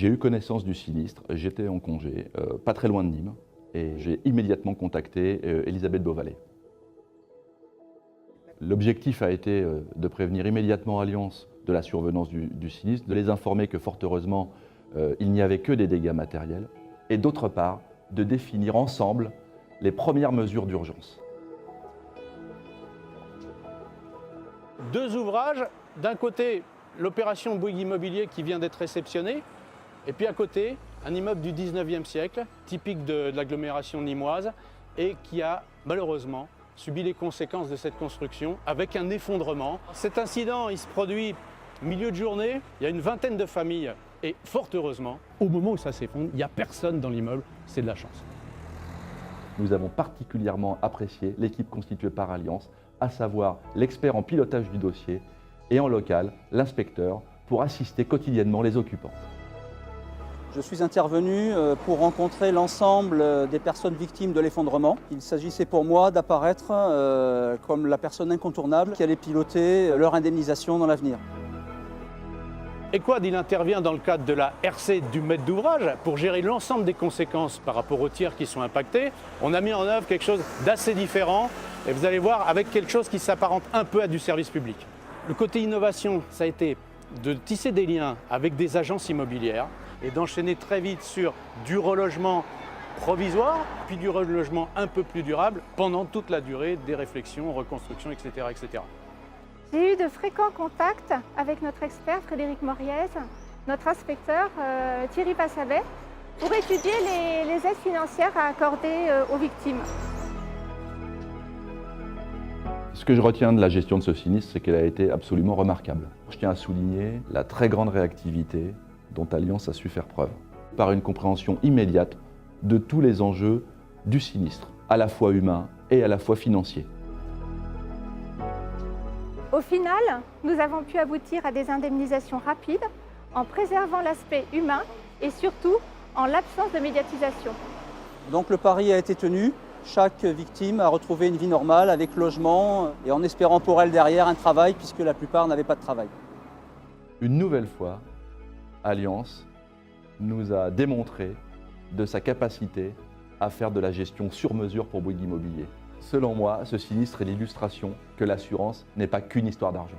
J'ai eu connaissance du sinistre, j'étais en congé, pas très loin de Nîmes, et j'ai immédiatement contacté Elisabeth Beauvalet. L'objectif a été de prévenir immédiatement Allianz de la survenance du sinistre, de les informer que fort heureusement, il n'y avait que des dégâts matériels, et d'autre part, de définir ensemble les premières mesures d'urgence. Deux ouvrages, d'un côté l'opération Bouygues Immobilier qui vient d'être réceptionnée, et puis à côté un immeuble du 19e siècle, typique de l'agglomération nîmoise, et qui a malheureusement subi les conséquences de cette construction avec un effondrement. Cet incident il se produit milieu de journée, il y a une vingtaine de familles, et fort heureusement, au moment où ça s'effondre, il n'y a personne dans l'immeuble, c'est de la chance. Nous avons particulièrement apprécié l'équipe constituée par Allianz, à savoir l'expert en pilotage du dossier et en local, l'inspecteur, pour assister quotidiennement les occupants. Je suis intervenu pour rencontrer l'ensemble des personnes victimes de l'effondrement. Il s'agissait pour moi d'apparaître comme la personne incontournable qui allait piloter leur indemnisation dans l'avenir. EQUAD, il intervient dans le cadre de la RC du maître d'ouvrage pour gérer l'ensemble des conséquences par rapport aux tiers qui sont impactés. On a mis en œuvre quelque chose d'assez différent et vous allez voir avec quelque chose qui s'apparente un peu à du service public. Le côté innovation, ça a été de tisser des liens avec des agences immobilières et d'enchaîner très vite sur du relogement provisoire, puis du relogement un peu plus durable pendant toute la durée des réflexions, reconstructions, etc. etc. J'ai eu de fréquents contacts avec notre expert Frédéric Moriez, notre inspecteur Thierry Passabet, pour étudier les aides financières à accorder aux victimes. Ce que je retiens de la gestion de ce sinistre, c'est qu'elle a été absolument remarquable. Je tiens à souligner la très grande réactivité dont Allianz a su faire preuve, par une compréhension immédiate de tous les enjeux du sinistre, à la fois humain et à la fois financier. Au final, nous avons pu aboutir à des indemnisations rapides en préservant l'aspect humain et surtout en l'absence de médiatisation. Donc le pari a été tenu. Chaque victime a retrouvé une vie normale avec logement et en espérant pour elle derrière un travail puisque la plupart n'avaient pas de travail. Une nouvelle fois, Allianz nous a démontré de sa capacité à faire de la gestion sur mesure pour Bouygues Immobilier. Selon moi, ce sinistre est l'illustration que l'assurance n'est pas qu'une histoire d'argent.